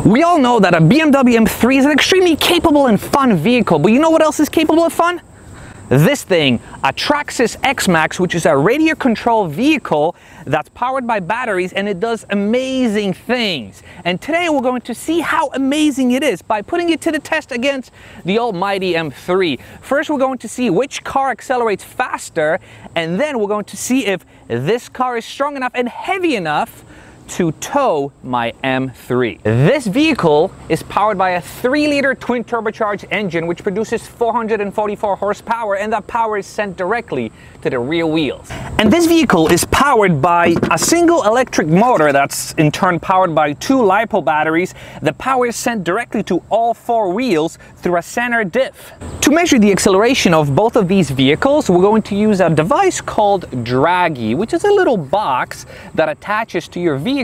We all know that a BMW M3 is an extremely capable and fun vehicle, but you know what else is capable of fun? This thing, a Traxxas XMaxx, which is a radio control vehicle that's powered by batteries, and it does amazing things. And today we're going to see how amazing it is by putting it to the test against the almighty M3. First, we're going to see which car accelerates faster, and then we're going to see if this car is strong enough and heavy enough to tow my M3. This vehicle is powered by a 3-liter twin turbocharged engine which produces 444 horsepower, and that power is sent directly to the rear wheels. And this vehicle is powered by a single electric motor that's in turn powered by 2 LiPo batteries. The power is sent directly to all 4 wheels through a center diff. To measure the acceleration of both of these vehicles, we're going to use a device called Draggy, which is a little box that attaches to your vehicle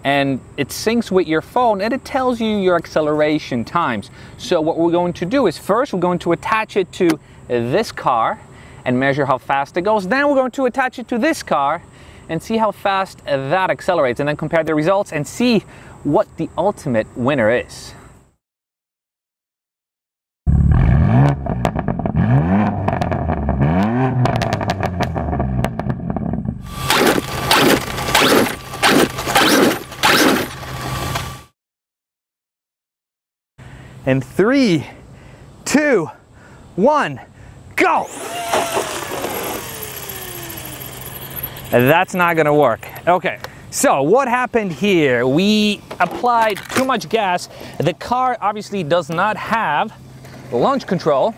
and it syncs with your phone and it tells you your acceleration times. So what we're going to do is first we're going to attach it to this car and measure how fast it goes. Then we're going to attach it to this car and see how fast that accelerates, and then compare the results and see what the ultimate winner is. In 3, 2, 1, go! That's not gonna work. Okay, so what happened here? We applied too much gas. The car obviously does not have launch control,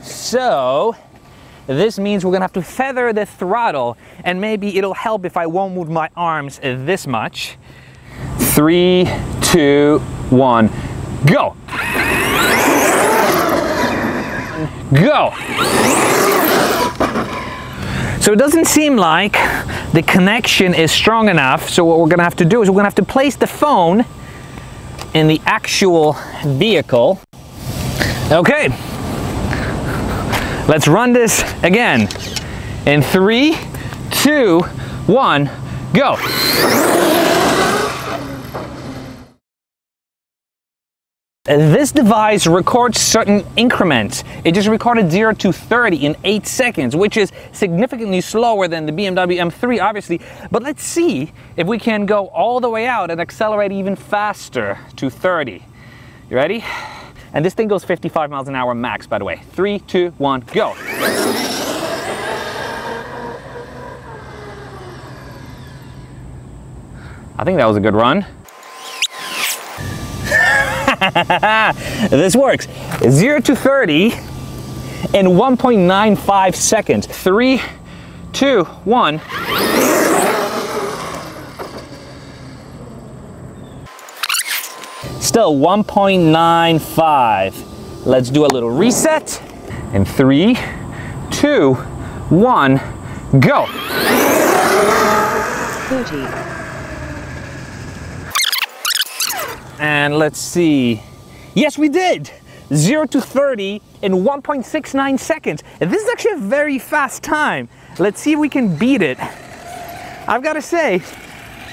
so this means we're gonna have to feather the throttle, and maybe it'll help if I won't move my arms this much. 3, 2, 1, go! Go! So it doesn't seem like the connection is strong enough, so what we're gonna have to do is we're gonna have to place the phone in the actual vehicle. Okay, let's run this again. In 3, 2, 1, go! This device records certain increments. It just recorded 0 to 30 in 8 seconds, which is significantly slower than the BMW M3, obviously. But let's see if we can go all the way out and accelerate even faster to 30. You ready? And this thing goes 55 miles an hour max, by the way. 3, 2, 1, go. I think that was a good run. This works. 0 to 30 in 1.95 seconds. 3, 2, 1. Still 1.95. Let's do a little reset. In 3, 2, 1, go. 40. And let's see. Yes, we did! 0 to 30 in 1.69 seconds. And this is actually a very fast time. Let's see if we can beat it. I've got to say,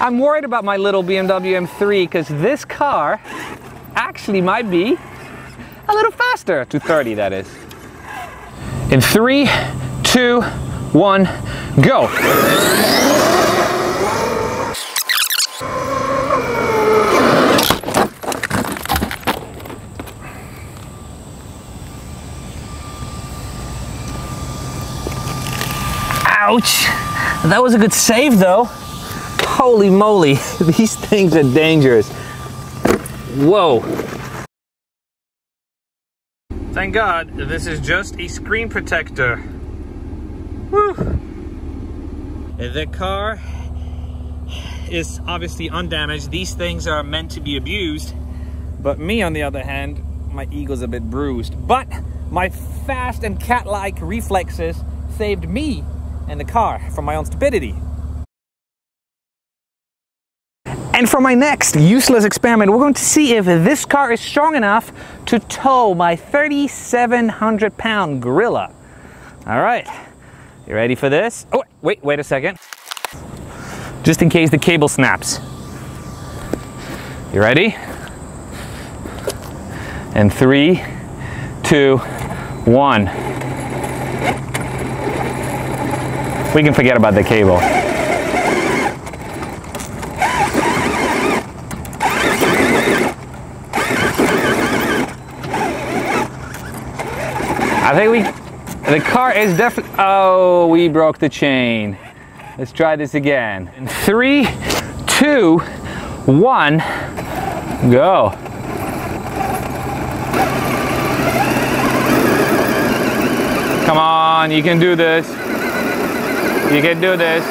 I'm worried about my little BMW M3 because this car actually might be a little faster to 30, that is. In 3, 2, 1, go! Ouch! That was a good save though. Holy moly, these things are dangerous. Whoa. Thank God this is just a screen protector. Woo. The car is obviously undamaged. These things are meant to be abused. But me, on the other hand, my ego's a bit bruised. But my fast and cat-like reflexes saved me and the car from my own stupidity. And for my next useless experiment, we're going to see if this car is strong enough to tow my 3,700-pound gorilla. All right, you ready for this? Oh, wait a second. Just in case the cable snaps. You ready? In 3, 2, 1. We can forget about the cable. I think the car is definitely, oh, we broke the chain. Let's try this again. In 3, 2, 1, go. Come on, you can do this. You can do this.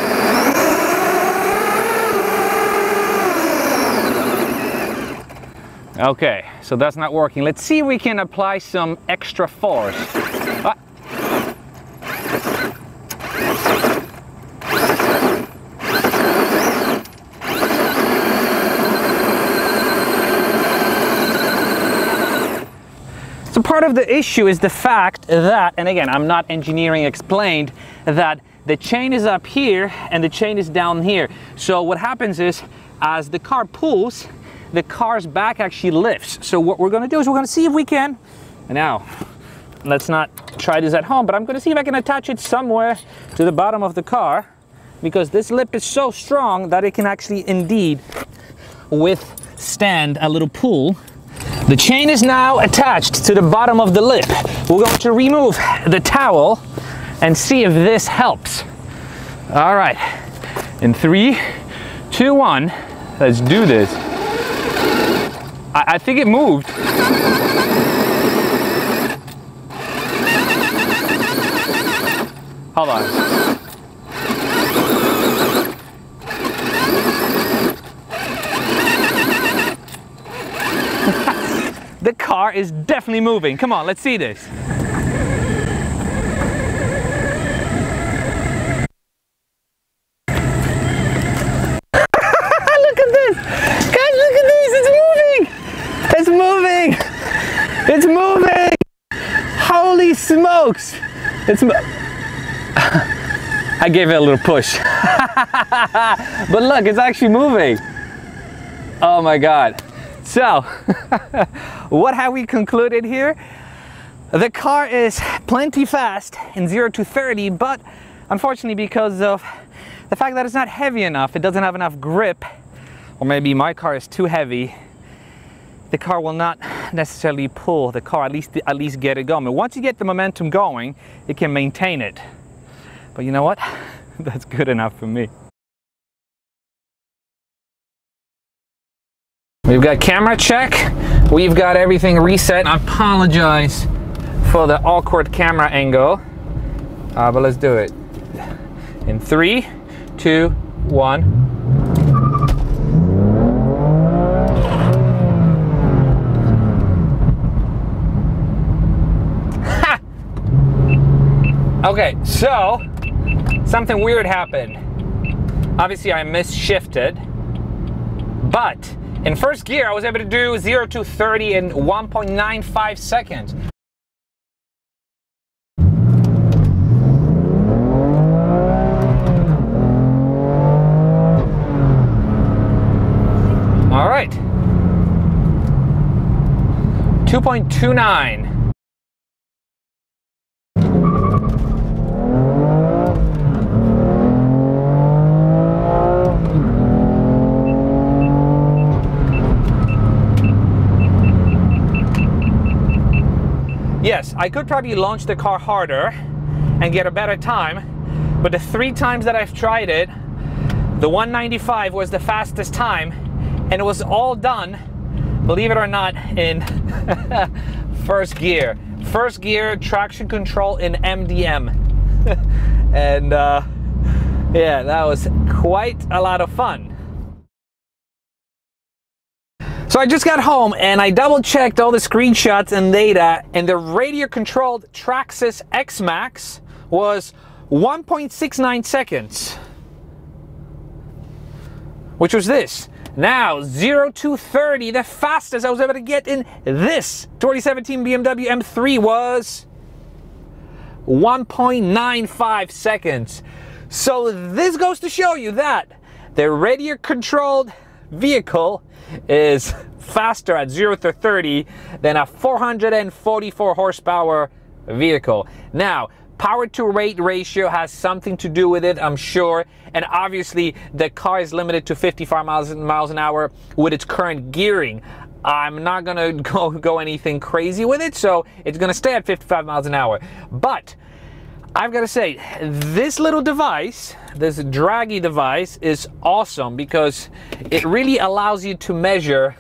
Okay, so that's not working. Let's see if we can apply some extra force. Ah. So part of the issue is the fact that, and again, I'm not engineering explained, that the chain is up here and the chain is down here. So what happens is, as the car pulls, the car's back actually lifts. So what we're gonna do is we're gonna see if we can, now, let's not try this at home, but I'm gonna see if I can attach it somewhere to the bottom of the car, because this lip is so strong that it can actually indeed withstand a little pull. The chain is now attached to the bottom of the lip. We're going to remove the towel and see if this helps. All right, in 3, 2, 1, let's do this. I think it moved. Hold on. The car is definitely moving. Come on, let's see this. It's moving! Holy smokes! I gave it a little push. But look, it's actually moving. Oh my God. So, what have we concluded here? The car is plenty fast in 0 to 30, but unfortunately because of the fact that it's not heavy enough, it doesn't have enough grip, or maybe my car is too heavy, the car will not necessarily pull the car, at least get it going. But once you get the momentum going, it can maintain it. But you know what? That's good enough for me. We've got camera check. We've got everything reset. I apologize for the awkward camera angle, but let's do it. In 3, 2, 1. Okay, so something weird happened. Obviously I misshifted, but in first gear I was able to do 0 to 30 in 1.95 seconds. All right, 2.29. Yes, I could probably launch the car harder and get a better time, but the 3 times that I've tried it, the 195 was the fastest time, and it was all done, believe it or not, in first gear. First gear traction control in MDM. And yeah, that was quite a lot of fun. So I just got home and I double checked all the screenshots and data, and the radio controlled Traxxas XMaxx was 1.69 seconds, which was this. Now 0 to 30, the fastest I was able to get in this 2017 BMW M3 was 1.95 seconds. So this goes to show you that the radio controlled vehicle is faster at 0 to 30 than a 444 horsepower vehicle. Now, power to weight ratio has something to do with it, I'm sure, and obviously the car is limited to 55 miles an hour with its current gearing. I'm not gonna go anything crazy with it, so it's gonna stay at 55 miles an hour. But I've got to say, this little device, this draggy device, is awesome because it really allows you to measure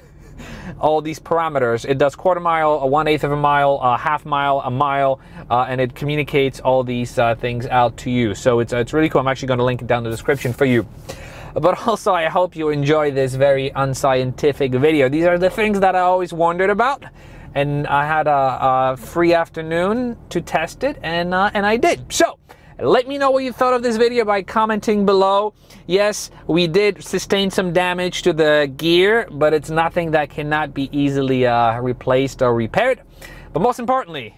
all these parameters. It does quarter mile, a 1/8 of a mile, a half mile, a mile, and it communicates all these things out to you. So it's really cool. I'm actually going to link it down in the description for you. But also, I hope you enjoy this very unscientific video. These are the things that I always wondered about. And I had a free afternoon to test it, and I did. So, let me know what you thought of this video by commenting below. Yes, we did sustain some damage to the gear, but it's nothing that cannot be easily replaced or repaired. But most importantly,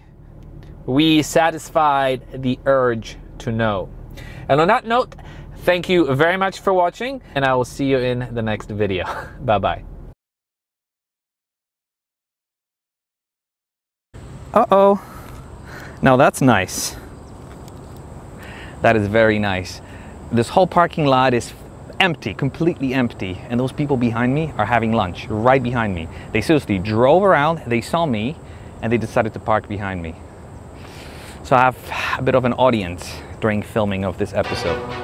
we satisfied the urge to know. And on that note, thank you very much for watching, and I will see you in the next video. Bye-bye. Uh-oh. Now that's nice. That is very nice. This whole parking lot is empty, completely empty. And those people behind me are having lunch right behind me. They seriously drove around, they saw me, and they decided to park behind me. So I have a bit of an audience during filming of this episode.